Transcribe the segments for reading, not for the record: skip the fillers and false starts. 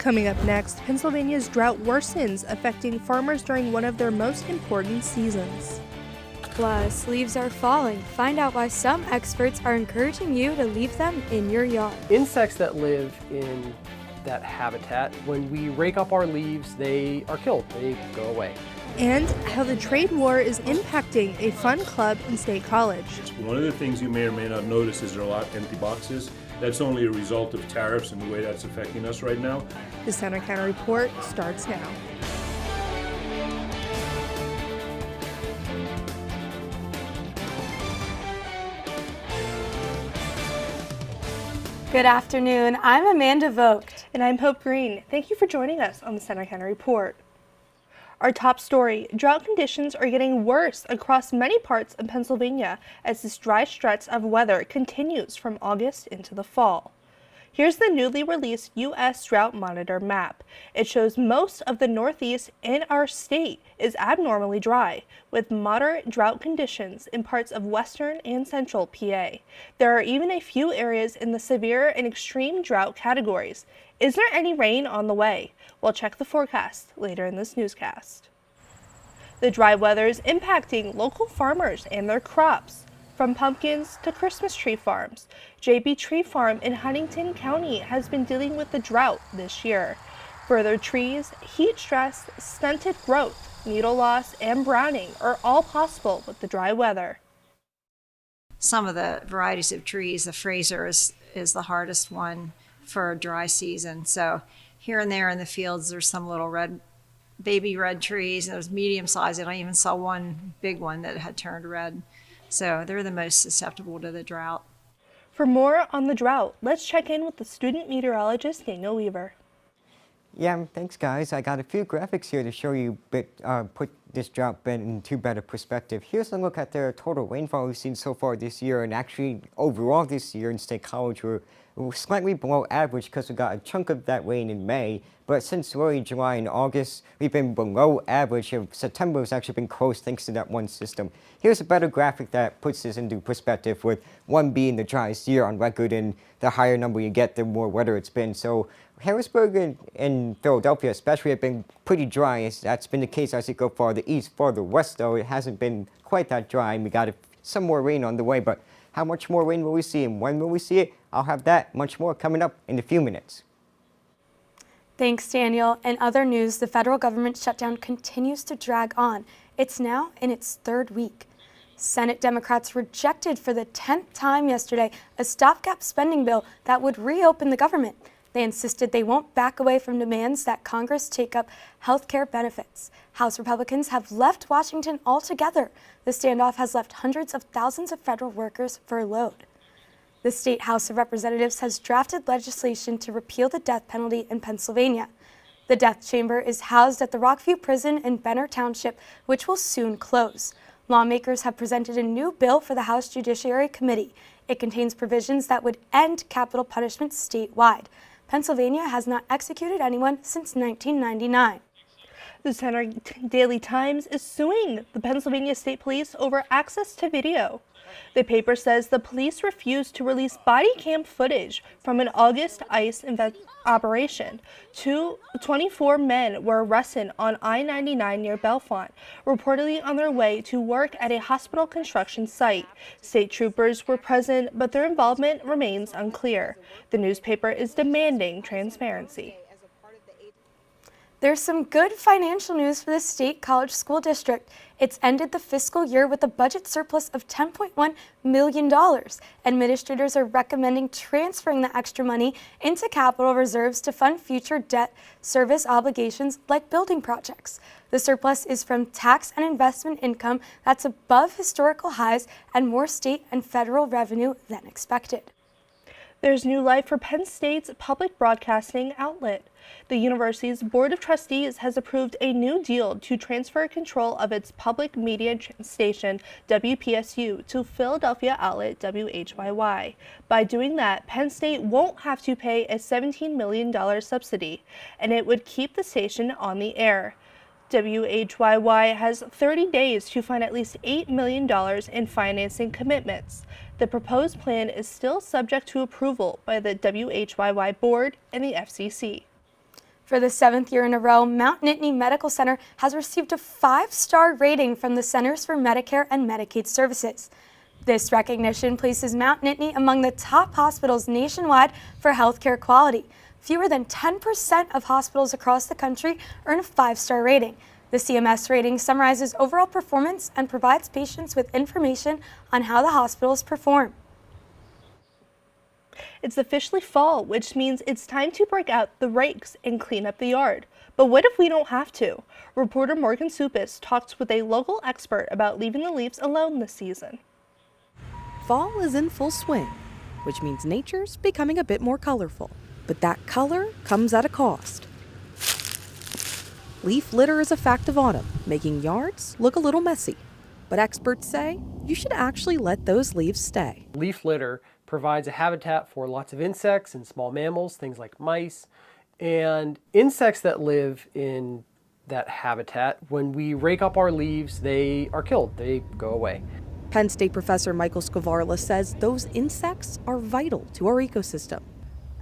Coming up next, Pennsylvania's drought worsens, affecting farmers during one of their most important seasons. Plus, leaves are falling. Find out why some experts are encouraging you to leave them in your yard. Insects that live in that habitat, when we rake up our leaves, they are killed. They go away. And how the trade war is impacting a fun club in State College. One of the things you may or may not notice is there are a lot of empty boxes. That's only a result of tariffs and the way that's affecting us right now. The Center County Report starts now. Good afternoon. I'm Amanda Vogt. And I'm Hope Green. Thank you for joining us on the Center County Report. Our top story, drought conditions are getting worse across many parts of Pennsylvania as this dry stretch of weather continues from August into the fall. Here's the newly released U.S. Drought Monitor map. It shows most of the Northeast in our state is abnormally dry, with moderate drought conditions in parts of western and central PA. There are even a few areas in the severe and extreme drought categories. Is there any rain on the way? We'll check the forecast later in this newscast. The dry weather is impacting local farmers and their crops. From pumpkins to Christmas tree farms, JB Tree Farm in Huntington County has been dealing with the drought this year. Further trees, heat stress, stunted growth, needle loss, and browning are all possible with the dry weather. Some of the varieties of trees, the Fraser is the hardest one for a dry season. So here and there in the fields, there's some little baby red trees, and there's medium sized, and I even saw one big one that had turned red. So they're the most susceptible to the drought. For more on the drought, let's check in with the student meteorologist Daniel Weaver. Yeah, thanks guys. I got a few graphics here to show you put this drought into better perspective. Here's a look at the total rainfall we've seen so far this year, and actually overall this year in State College we're slightly below average because we got a chunk of that rain in May, but since early July and August we've been below average. September has actually been close thanks to that one system. Here's a better graphic that puts this into perspective, with one being the driest year on record, and the higher number you get, the more wetter it's been. So Harrisburg and Philadelphia especially have been pretty dry. That's been the case as you go farther east. Farther west though, it hasn't been quite that dry, and we got some more rain on the way, but how much more rain will we see and when will we see it? I'll have that much more coming up in a few minutes. Thanks, Daniel. In other news, the federal government shutdown continues to drag on. It's now in its third week. Senate Democrats rejected for the 10th time yesterday a stopgap spending bill that would reopen the government. They insisted they won't back away from demands that Congress take up health care benefits. House Republicans have left Washington altogether. The standoff has left hundreds of thousands of federal workers furloughed. The State House of Representatives has drafted legislation to repeal the death penalty in Pennsylvania. The death chamber is housed at the Rockview Prison in Benner Township, which will soon close. Lawmakers have presented a new bill for the House Judiciary Committee. It contains provisions that would end capital punishment statewide. Pennsylvania has not executed anyone since 1999. The Center Daily Times is suing the Pennsylvania State Police over access to video. The paper says the police refused to release body cam footage from an August ICE operation. 24 men were arrested on I-99 near Bellefonte, reportedly on their way to work at a hospital construction site. State troopers were present, but their involvement remains unclear. The newspaper is demanding transparency. There's some good financial news for the State College School District. It's ended the fiscal year with a budget surplus of $10.1 million. Administrators are recommending transferring the extra money into capital reserves to fund future debt service obligations like building projects. The surplus is from tax and investment income that's above historical highs and more state and federal revenue than expected. There's new life for Penn State's public broadcasting outlet. The university's Board of Trustees has approved a new deal to transfer control of its public media station, WPSU, to Philadelphia outlet WHYY. By doing that, Penn State won't have to pay a $17 million subsidy, and it would keep the station on the air. WHYY has 30 days to find at least $8 million in financing commitments. The proposed plan is still subject to approval by the WHYY board and the FCC. For the 7th year in a row, Mount Nittany Medical Center has received a 5-star rating from the Centers for Medicare and Medicaid Services. This recognition places Mount Nittany among the top hospitals nationwide for healthcare quality. Fewer than 10% of hospitals across the country earn a 5-star rating. The CMS rating summarizes overall performance and provides patients with information on how the hospitals perform. It's officially fall, which means it's time to break out the rakes and clean up the yard. But what if we don't have to? Reporter Morgan Supis talks with a local expert about leaving the leaves alone this season. Fall is in full swing, which means nature's becoming a bit more colorful. But that color comes at a cost. Leaf litter is a fact of autumn, making yards look a little messy. But experts say you should actually let those leaves stay. Leaf litter provides a habitat for lots of insects and small mammals, things like mice. And insects that live in that habitat, when we rake up our leaves, they are killed. They go away. Penn State professor Michael Scavarla says those insects are vital to our ecosystem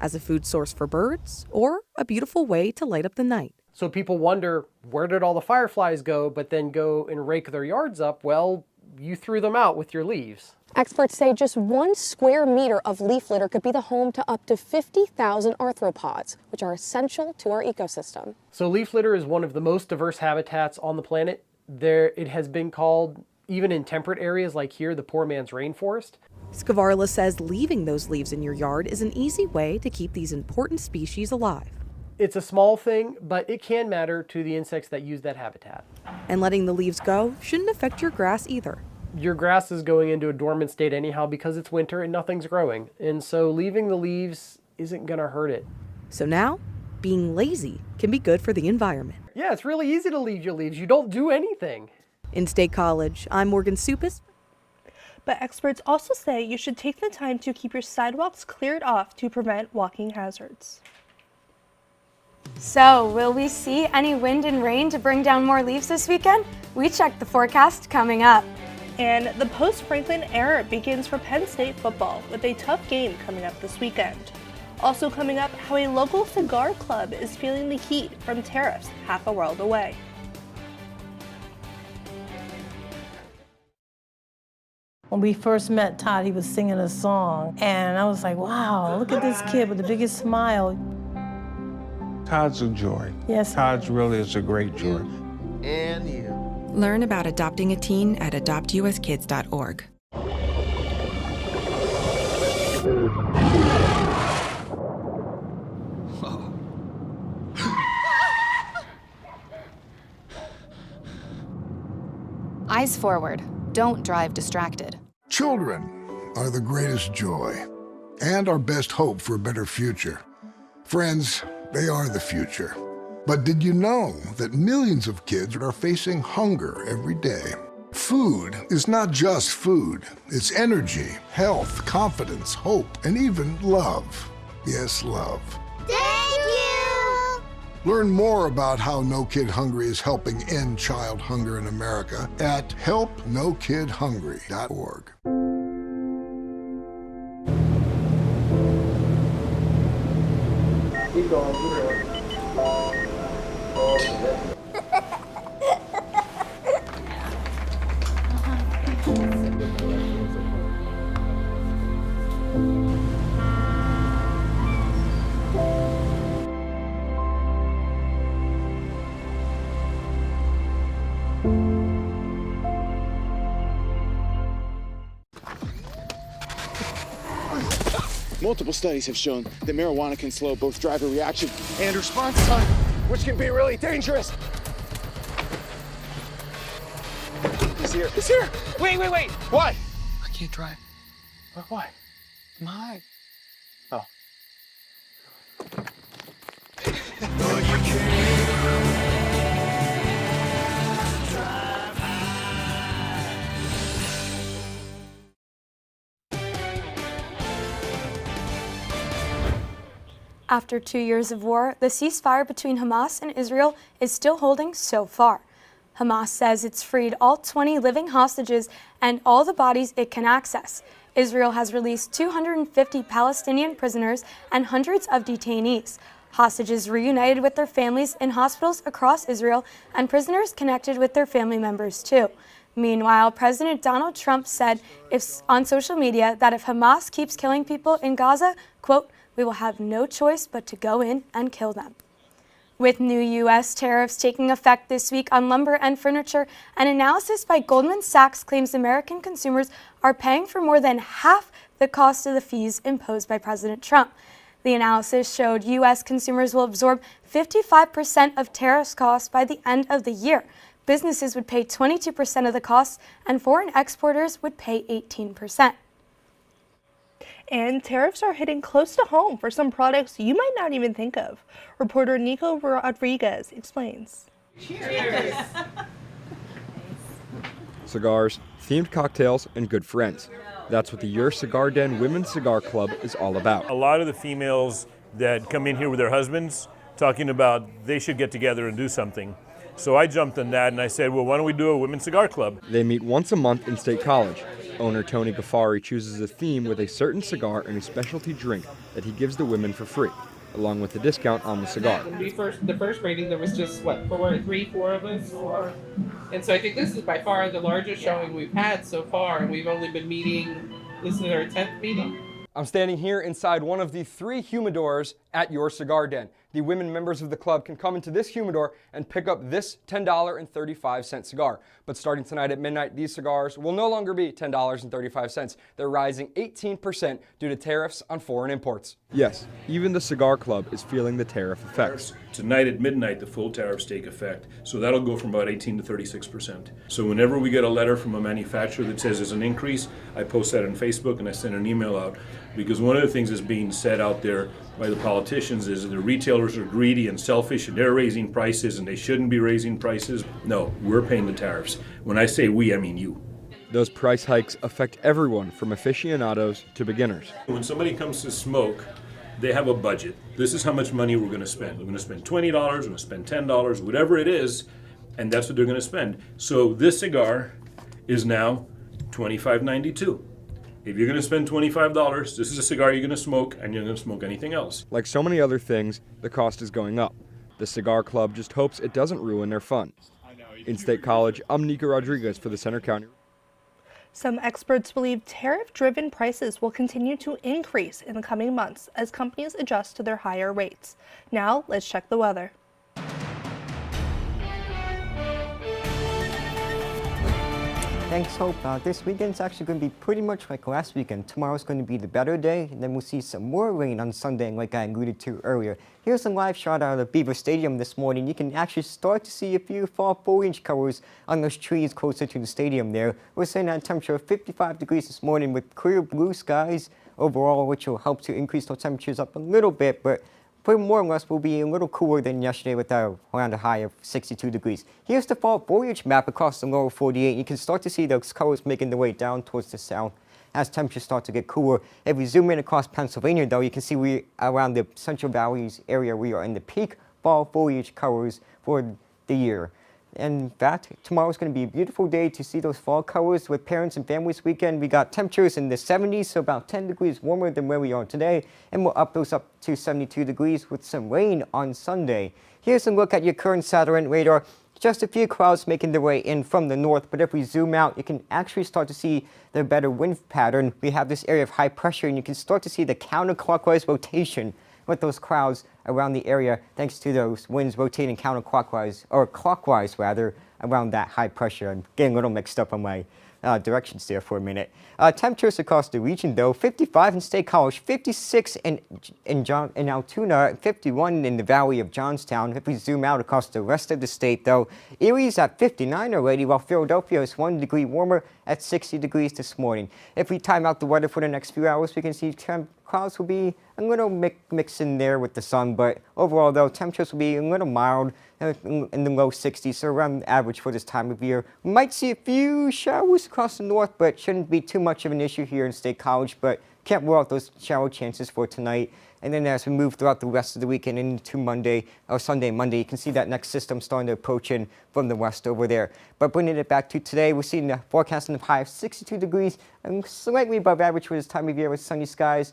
as a food source for birds or a beautiful way to light up the night. So people wonder, where did all the fireflies go, but then go and rake their yards up? Well, you threw them out with your leaves. Experts say just 1 square meter of leaf litter could be the home to up to 50,000 arthropods, which are essential to our ecosystem. So leaf litter is one of the most diverse habitats on the planet. It has been called, even in temperate areas like here, the poor man's rainforest. Scavarla says leaving those leaves in your yard is an easy way to keep these important species alive. It's a small thing, but it can matter to the insects that use that habitat. And letting the leaves go shouldn't affect your grass either. Your grass is going into a dormant state anyhow because it's winter and nothing's growing. And so leaving the leaves isn't going to hurt it. So now, being lazy can be good for the environment. Yeah, it's really easy to leave your leaves. You don't do anything. In State College, I'm Morgan Supis. But experts also say you should take the time to keep your sidewalks cleared off to prevent walking hazards. So, will we see any wind and rain to bring down more leaves this weekend? We check the forecast coming up. And the post-Franklin era begins for Penn State football with a tough game coming up this weekend. Also coming up, how a local cigar club is feeling the heat from tariffs half a world away. When we first met Todd, he was singing a song, and I was like, wow, look at this kid with the biggest smile. Todd's a joy. Yes. Todd's really is a great joy. And you. Learn about adopting a teen at adoptuskids.org. Eyes forward. Don't drive distracted. Children are the greatest joy and our best hope for a better future. Friends, they are the future. But did you know that millions of kids are facing hunger every day? Food is not just food. It's energy, health, confidence, hope, and even love. Yes, love. Thank you! Learn more about how No Kid Hungry is helping end child hunger in America at helpnokidhungry.org. Keep going, keep going. Multiple studies have shown that marijuana can slow both driver reaction and response time, which can be really dangerous. He's here. He's here. Wait. What? I can't drive. Why? My. Oh. After 2 years of war, the ceasefire between Hamas and Israel is still holding so far. Hamas says it's freed all 20 living hostages and all the bodies it can access. Israel has released 250 Palestinian prisoners and hundreds of detainees. Hostages reunited with their families in hospitals across Israel, and prisoners connected with their family members too. Meanwhile, President Donald Trump said on social media that if Hamas keeps killing people in Gaza, quote, "we will have no choice but to go in and kill them." With new U.S. tariffs taking effect this week on lumber and furniture, an analysis by Goldman Sachs claims American consumers are paying for more than half the cost of the fees imposed by President Trump. The analysis showed U.S. consumers will absorb 55% of tariffs costs by the end of the year. Businesses would pay 22% of the costs, and foreign exporters would pay 18%. And tariffs are hitting close to home for some products you might not even think of. Reporter Nico Rodriguez explains. Cheers! Cigars, themed cocktails, and good friends. That's what the Your Cigar Den Women's Cigar Club is all about. A lot of the females that come in here with their husbands talking about they should get together and do something. So I jumped on that and I said, well, why don't we do a women's cigar club? They meet once a month in State College. Owner Tony Gaffari chooses a theme with a certain cigar and a specialty drink that he gives the women for free, along with a discount on the cigar. When the first rating, there was just, what, four of us? And so I think this is by far the largest showing we've had so far, and we've only been meeting, this is our 10th meeting. I'm standing here inside one of the 3 humidors at Your Cigar Den. The women members of the club can come into this humidor and pick up this $10.35 cigar. But starting tonight at midnight, these cigars will no longer be $10.35. They're rising 18% due to tariffs on foreign imports. Yes, even the cigar club is feeling the tariff effects. Tonight at midnight, the full tariffs take effect. So that'll go from about 18 to 36%. So whenever we get a letter from a manufacturer that says there's an increase, I post that on Facebook and I send an email out. Because one of the things that's being said out there by the politicians is that the retailers are greedy and selfish and they're raising prices and they shouldn't be raising prices. No, we're paying the tariffs. When I say we, I mean you. Those price hikes affect everyone from aficionados to beginners. When somebody comes to smoke, they have a budget. This is how much money we're going to spend. We're going to spend $20, we're going to spend $10, whatever it is, and that's what they're going to spend. So this cigar is now $25.92. If you're going to spend $25, this is a cigar you're going to smoke, and you're going to smoke anything else. Like so many other things, the cost is going up. The Cigar Club just hopes it doesn't ruin their fun. In State College, I'm Nico Rodriguez for the Center County. Some experts believe tariff-driven prices will continue to increase in the coming months as companies adjust to their higher rates. Now, let's check the weather. Thanks, Hope. This weekend's actually going to be pretty much like last weekend. Tomorrow's going to be the better day, and then we'll see some more rain on Sunday, like I alluded to earlier. Here's a live shot out of Beaver Stadium this morning. You can actually start to see a few fall foliage colors on those trees closer to the stadium there. We're sitting at a temperature of 55 degrees this morning with clear blue skies overall, which will help to increase those temperatures up a little bit, but more or less will be a little cooler than yesterday with around a high of 62 degrees. Here's the fall foliage map across the lower 48. You can start to see those colors making their way down towards the south as temperatures start to get cooler. If we zoom in across Pennsylvania, though, you can see we around the Central Valley's area, we are in the peak fall foliage colors for the year. In fact, tomorrow's going to be a beautiful day to see those fall colors with parents and families weekend. We got temperatures in the 70s, so about 10 degrees warmer than where we are today, and we'll up those up to 72 degrees with some rain on Sunday. Here's a look at your current satellite radar. Just a few clouds making their way in from the north, but if we zoom out, you can actually start to see the better wind pattern. We have this area of high pressure, and you can start to see the counterclockwise rotation with those clouds around the area thanks to those winds rotating counterclockwise, or clockwise rather, around that high pressure. I'm getting a little mixed up on my directions there for a minute. Temperatures across the region though, 55 in State College, 56 in Altoona, 51 in the Valley of Johnstown. If we zoom out across the rest of the state though, Erie's at 59 already, while Philadelphia is 1 degree warmer at 60 degrees this morning. If we time out the weather for the next few hours, we can see clouds will be a little mixed in there with the sun, but overall though, temperatures will be a little mild in the low 60s, so around average for this time of year. We might see a few showers across the north, but shouldn't be too much of an issue here in State College, but can't rule out those shower chances for tonight. And then as we move throughout the rest of the weekend into Monday, or Sunday, Monday, you can see that next system starting to approach in from the west over there. But bringing it back to today, we're seeing the forecasting of high of 62 degrees and slightly above average for this time of year with sunny skies.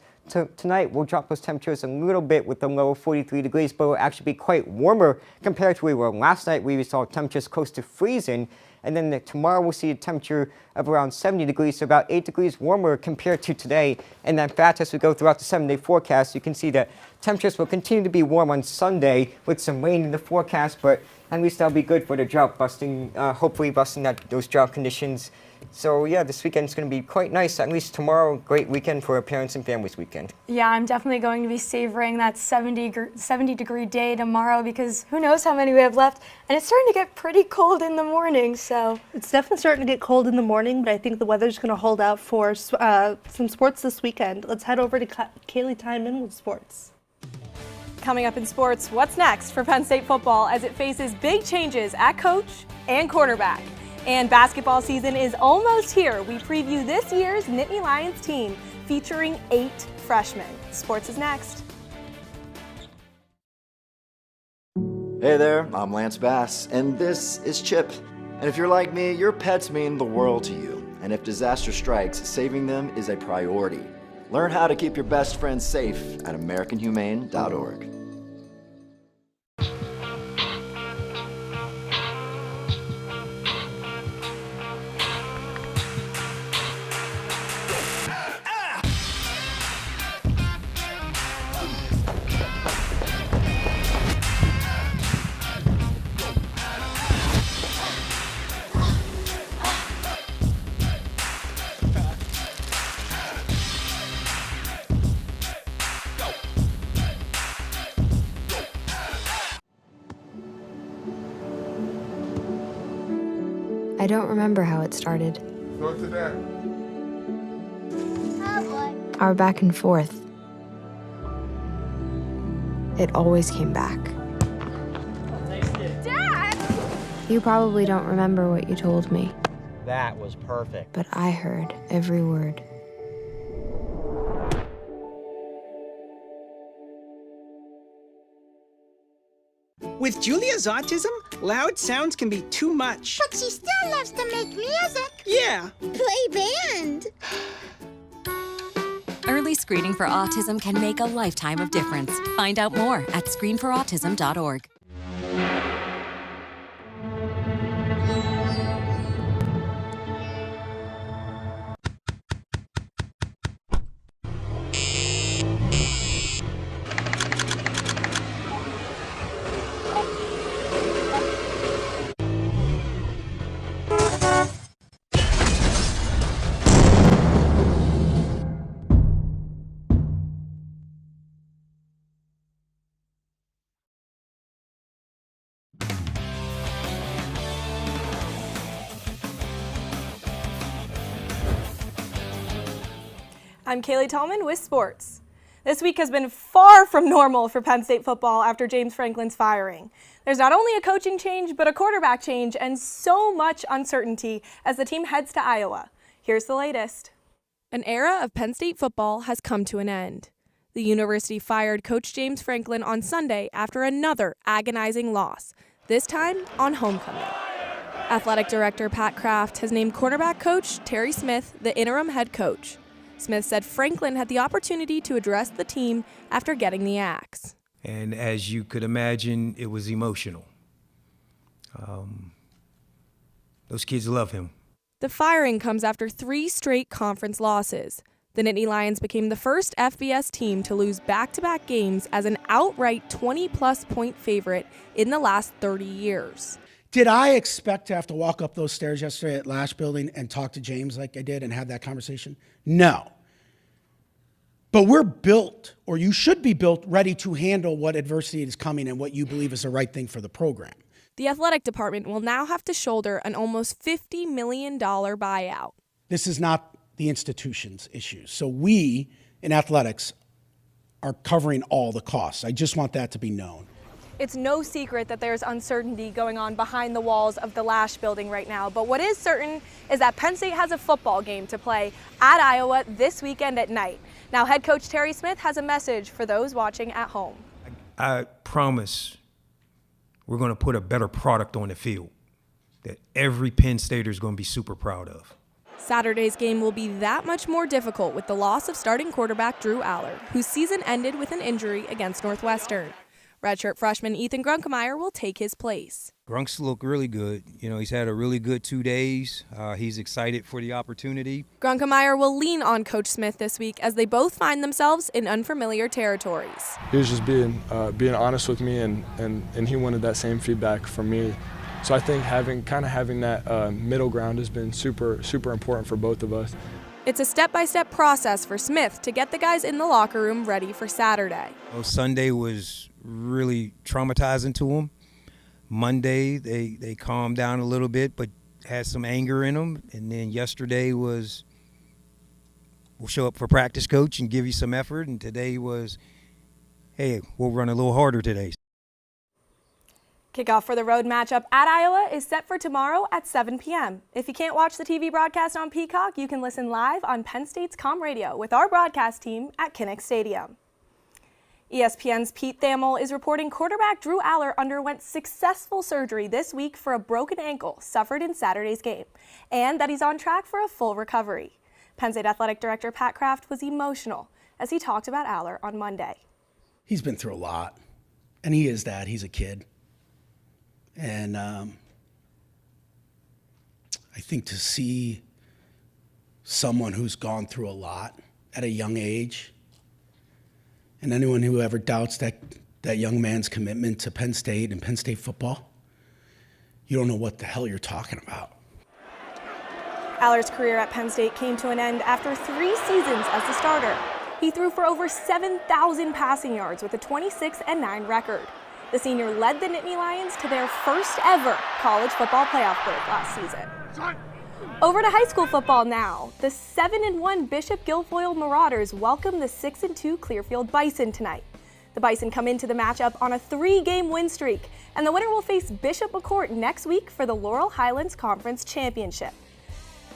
tonight we'll drop those temperatures a little bit with a low of 43 degrees, but it will actually be quite warmer compared to where we were last night. We saw temperatures close to freezing. And then tomorrow we'll see a temperature of around 70 degrees, so about 8 degrees warmer compared to today. And in fact, as we go throughout the 7-day forecast, you can see that temperatures will continue to be warm on Sunday with some rain in the forecast, but at least that'll be good for the drought busting, hopefully busting those drought conditions. So yeah, this weekend's going to be quite nice. At least tomorrow, great weekend for a parents and families weekend. Yeah, I'm definitely going to be savoring that 70-degree day tomorrow because who knows how many we have left. And it's starting to get pretty cold in the morning, so. It's definitely starting to get cold in the morning, but I think the weather's going to hold out for some sports this weekend. Let's head over to Kaylee Timon with sports. Coming up in sports, what's next for Penn State football as it faces big changes at coach and quarterback? And basketball season is almost here. We preview this year's Nittany Lions team featuring 8 freshmen. Sports is next. Hey there, I'm Lance Bass, and this is Chip. And if you're like me, your pets mean the world to you. And if disaster strikes, saving them is a priority. Learn how to keep your best friends safe at AmericanHumane.org. I don't remember how it started. Go to that. Our back and forth. It always came back. Dad! You probably don't remember what you told me, That was perfect. but I heard every word. With Julia's autism, loud sounds can be too much. But she still loves to make music. Yeah. Play band. Early screening for autism can make a lifetime of difference. Find out more at screenforautism.org. I'm Kaylee Tallman with sports. This week has been far from normal for Penn State football after James Franklin's firing. There's not only a coaching change, but a quarterback change and so much uncertainty as the team heads to Iowa. Here's the latest. An era of Penn State football has come to an end. The university fired Coach James Franklin on Sunday after another agonizing loss, this time on homecoming. Athletic Director Pat Kraft has named quarterback coach Terry Smith the interim head coach. Smith said Franklin had the opportunity to address the team after getting the axe. And as you could imagine, it was emotional. Those kids love him. The firing comes after 3 straight conference losses. The Nittany Lions became the first FBS team to lose back-to-back games as an outright 20-plus point favorite in the last 30 years. Did I expect to have to walk up those stairs yesterday at Lash Building and talk to James like I did and have that conversation? No. But we're built, or you should be built, ready to handle what adversity is coming and what you believe is the right thing for the program. The athletic department will now have to shoulder an almost $50 million buyout. This is not the institution's issues. So we, in athletics, are covering all the costs. I just want that to be known. It's no secret that there's uncertainty going on behind the walls of the Lash Building right now, but what is certain is that Penn State has a football game to play at Iowa this weekend at night. Now, head coach Terry Smith has a message for those watching at home. I promise we're going to put a better product on the field that every Penn Stater is going to be super proud of. Saturday's game will be that much more difficult with the loss of starting quarterback Drew Aller, whose season ended with an injury against Northwestern. Redshirt freshman Ethan Grunkemeyer will take his place. Grunks look really good. You know, he's had a really good 2 days. He's excited for the opportunity. Grunkemeyer will lean on Coach Smith this week as they both find themselves in unfamiliar territories. He was just being honest with me, and he wanted that same feedback from me. So I think having that middle ground has been super important for both of us. It's a step-by-step process for Smith to get the guys in the locker room ready for Saturday. Well, Sunday was really traumatizing to him. Monday, they calmed down a little bit, but had some anger in them. And then yesterday was, we'll show up for practice, coach, and give you some effort. And today was, hey, we'll run a little harder today. Kickoff for the road matchup at Iowa is set for tomorrow at 7 p.m. If you can't watch the TV broadcast on Peacock, you can listen live on Penn State's Com Radio with our broadcast team at Kinnick Stadium. ESPN's Pete Thamel is reporting quarterback Drew Aller underwent successful surgery this week for a broken ankle suffered in Saturday's game, and that he's on track for a full recovery. Penn State Athletic Director Pat Kraft was emotional as he talked about Aller on Monday. He's been through a lot, and he is that. He's a kid. And I think to see someone who's gone through a lot at a young age, and anyone who ever doubts that young man's commitment to Penn State and Penn State football, you don't know what the hell you're talking about. Aller's career at Penn State came to an end after 3 seasons as the starter. He threw for over 7,000 passing yards with a 26-9 record. The senior led the Nittany Lions to their first ever college football playoff berth last season. Over to high school football now. The 7-1 Bishop Guilfoyle Marauders welcome the 6-2 Clearfield Bison tonight. The Bison come into the matchup on a 3-game win streak, and the winner will face Bishop McCourt next week for the Laurel Highlands Conference Championship.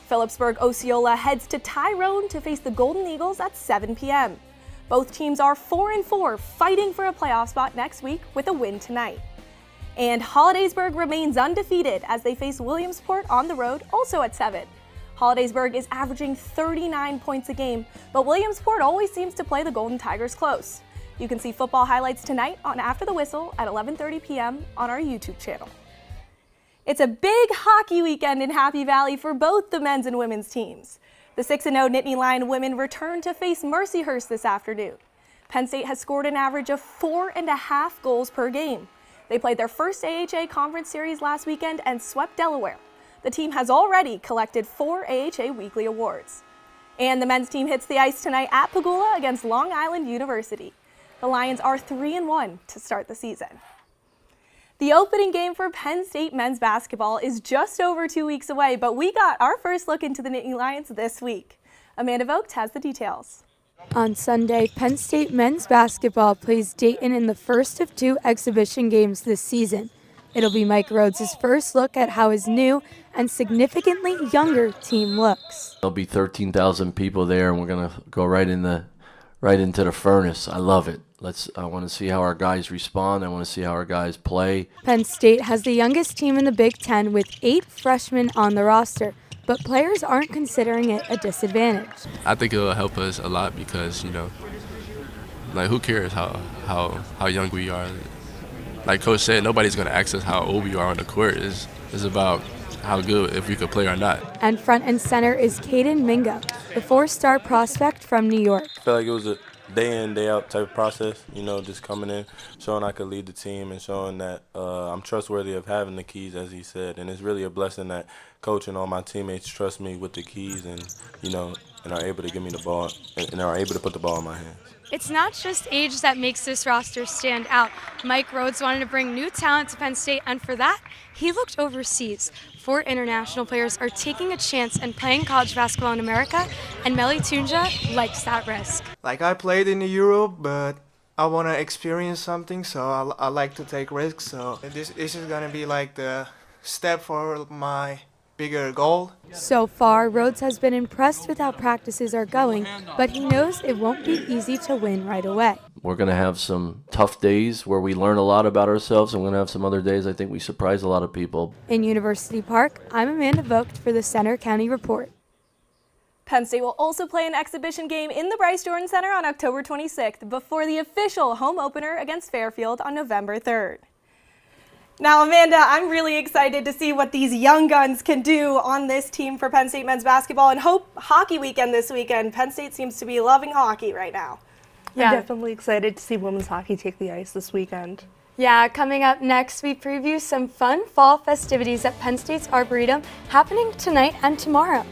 Phillipsburg Osceola heads to Tyrone to face the Golden Eagles at 7 p.m. Both teams are 4-4, fighting for a playoff spot next week with a win tonight. And Hollidaysburg remains undefeated as they face Williamsport on the road, also at 7. Hollidaysburg is averaging 39 points a game, but Williamsport always seems to play the Golden Tigers close. You can see football highlights tonight on After the Whistle at 11:30 p.m. on our YouTube channel. It's a big hockey weekend in Happy Valley for both the men's and women's teams. The 6-0 Nittany Lion women return to face Mercyhurst this afternoon. Penn State has scored an average of 4.5 goals per game. They played their first AHA Conference Series last weekend and swept Delaware. The team has already collected 4 AHA Weekly Awards. And the men's team hits the ice tonight at Pagula against Long Island University. The Lions are 3-1 to start the season. The opening game for Penn State men's basketball is just over 2 weeks away, but we got our first look into the Nittany Lions this week. Amanda Vogt has the details. On Sunday, Penn State men's basketball plays Dayton in the first of 2 exhibition games this season. It'll be Mike Rhodes' first look at how his new and significantly younger team looks. There'll be 13,000 people there, and we're going to go right into the furnace. I love it. I want to see how our guys respond. I want to see how our guys play. Penn State has the youngest team in the Big Ten with 8 freshmen on the roster, but players aren't considering it a disadvantage. I think it'll help us a lot because, who cares how young we are? Like Coach said, nobody's going to ask us how old we are on the court. It's about how good, if we could play or not. And front and center is Caden Mingo, the 4-star prospect from New York. I feel like it was a day in, day out type of process, just coming in, showing I could lead the team and showing that I'm trustworthy of having the keys, as he said. And it's really a blessing that Coach and all my teammates trust me with the keys and are able to give me the ball and are able to put the ball in my hands. It's not just age that makes this roster stand out. Mike Rhodes wanted to bring new talent to Penn State, and for that, he looked overseas. 4 international players are taking a chance and playing college basketball in America, and Meli Tunja likes that risk. I played in Europe, but I want to experience something, so I like to take risks. So this is going to be the step for my bigger goal. So far, Rhodes has been impressed with how practices are going, but he knows it won't be easy to win right away. We're going to have some tough days where we learn a lot about ourselves, and we're going to have some other days I think we surprise a lot of people. In University Park, I'm Amanda Vogt for the Center County Report. Penn State will also play an exhibition game in the Bryce Jordan Center on October 26th before the official home opener against Fairfield on November 3rd. Now, Amanda, I'm really excited to see what these young guns can do on this team for Penn State men's basketball, and hope hockey weekend this weekend. Penn State seems to be loving hockey right now. Yeah. I'm definitely excited to see women's hockey take the ice this weekend. Yeah, coming up next, we preview some fun fall festivities at Penn State's Arboretum happening tonight and tomorrow.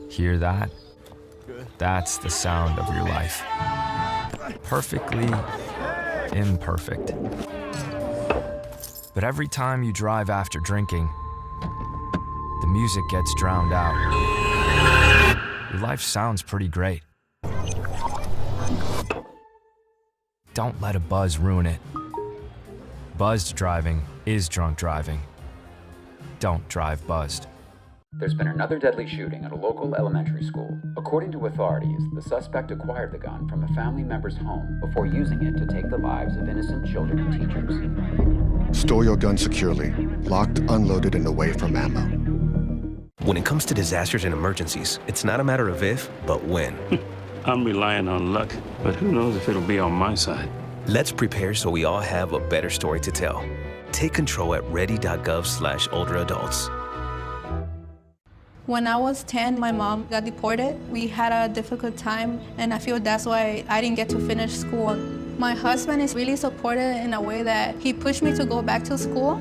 Hear that? That's the sound of your life. Perfectly imperfect. But every time you drive after drinking, the music gets drowned out. Your life sounds pretty great. Don't let a buzz ruin it. Buzzed driving is drunk driving. Don't drive buzzed. There's been another deadly shooting at a local elementary school. According to authorities, the suspect acquired the gun from a family member's home before using it to take the lives of innocent children and teachers. Store your gun securely, locked, unloaded, and away from ammo. When it comes to disasters and emergencies, it's not a matter of if, but when. I'm relying on luck, but who knows if it'll be on my side. Let's prepare so we all have a better story to tell. Take control at ready.gov/olderadults. When I was 10, my mom got deported. We had a difficult time, and I feel that's why I didn't get to finish school. My husband is really supportive in a way that he pushed me to go back to school.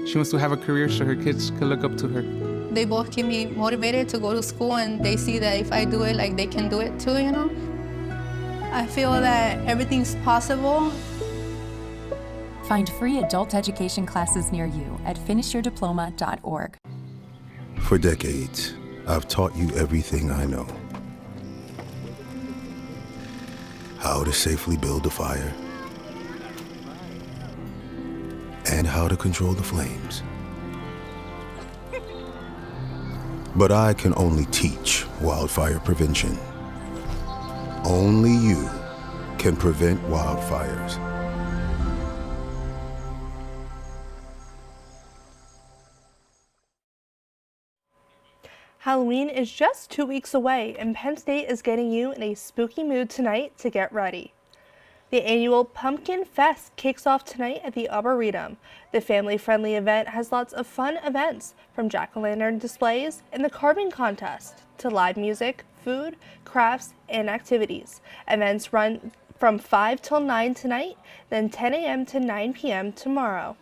She wants to have a career so her kids can look up to her. They both keep me motivated to go to school, and they see that if I do it, like, they can do it too, you know? I feel that everything's possible. Find free adult education classes near you at finishyourdiploma.org. For decades, I've taught you everything I know. How to safely build a fire, and how to control the flames. But I can only teach wildfire prevention. Only you can prevent wildfires. Halloween is just 2 weeks away, and Penn State is getting you in a spooky mood tonight to get ready. The annual Pumpkin Fest kicks off tonight at the Arboretum. The family-friendly event has lots of fun events, from jack-o'-lantern displays and the carving contest to live music, food, crafts, and activities. Events run from 5 till 9 tonight, then 10 a.m. to 9 p.m. tomorrow.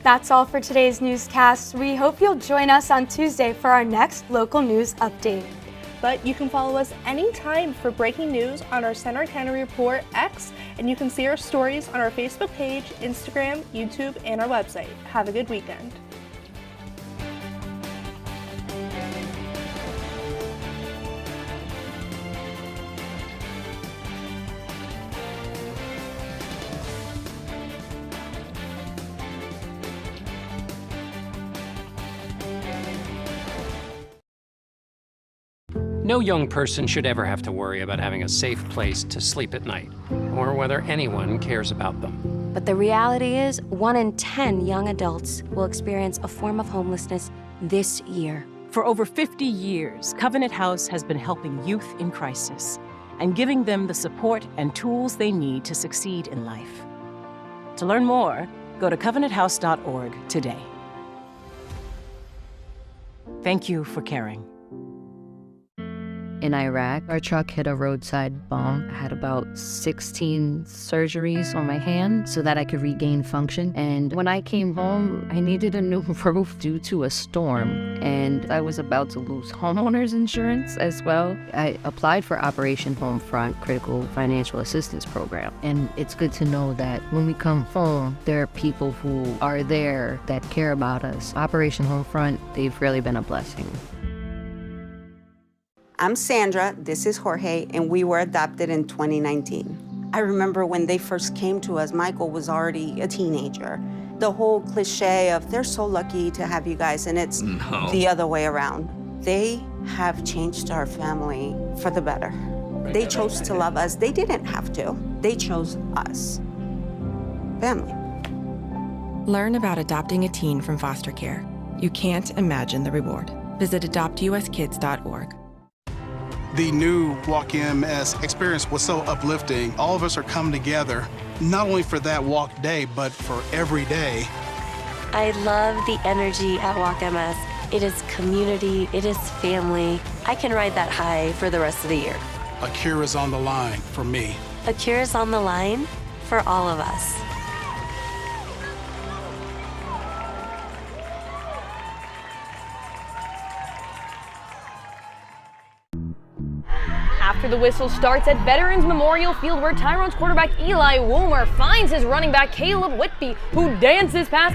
That's all for today's newscast. We hope you'll join us on Tuesday for our next local news update. But you can follow us anytime for breaking news on our Center County Report X, and you can see our stories on our Facebook page, Instagram, YouTube, and our website. Have a good weekend. No young person should ever have to worry about having a safe place to sleep at night, or whether anyone cares about them. But the reality is, 1 in 10 young adults will experience a form of homelessness this year. For over 50 years, Covenant House has been helping youth in crisis and giving them the support and tools they need to succeed in life. To learn more, go to covenanthouse.org today. Thank you for caring. In Iraq, our truck hit a roadside bomb. I had about 16 surgeries on my hand so that I could regain function. And when I came home, I needed a new roof due to a storm. And I was about to lose homeowners insurance as well. I applied for Operation Homefront Critical Financial Assistance Program. And it's good to know that when we come home, there are people who are there that care about us. Operation Homefront, they've really been a blessing. I'm Sandra, this is Jorge, and we were adopted in 2019. I remember when they first came to us, Michael was already a teenager. The whole cliche of, they're so lucky to have you guys, and it's the other way around. They have changed our family for the better. They chose to love us. They didn't have to. They chose us. Family. Learn about adopting a teen from foster care. You can't imagine the reward. Visit adoptuskids.org. The new Walk MS experience was so uplifting. All of us are coming together, not only for that walk day, but for every day. I love the energy at Walk MS. It is community, it is family. I can ride that high for the rest of the year. A cure is on the line for me. A cure is on the line for all of us. After the whistle starts at Veterans Memorial Field, where Tyrone's quarterback Eli Woomer finds his running back Caleb Whitby, who dances past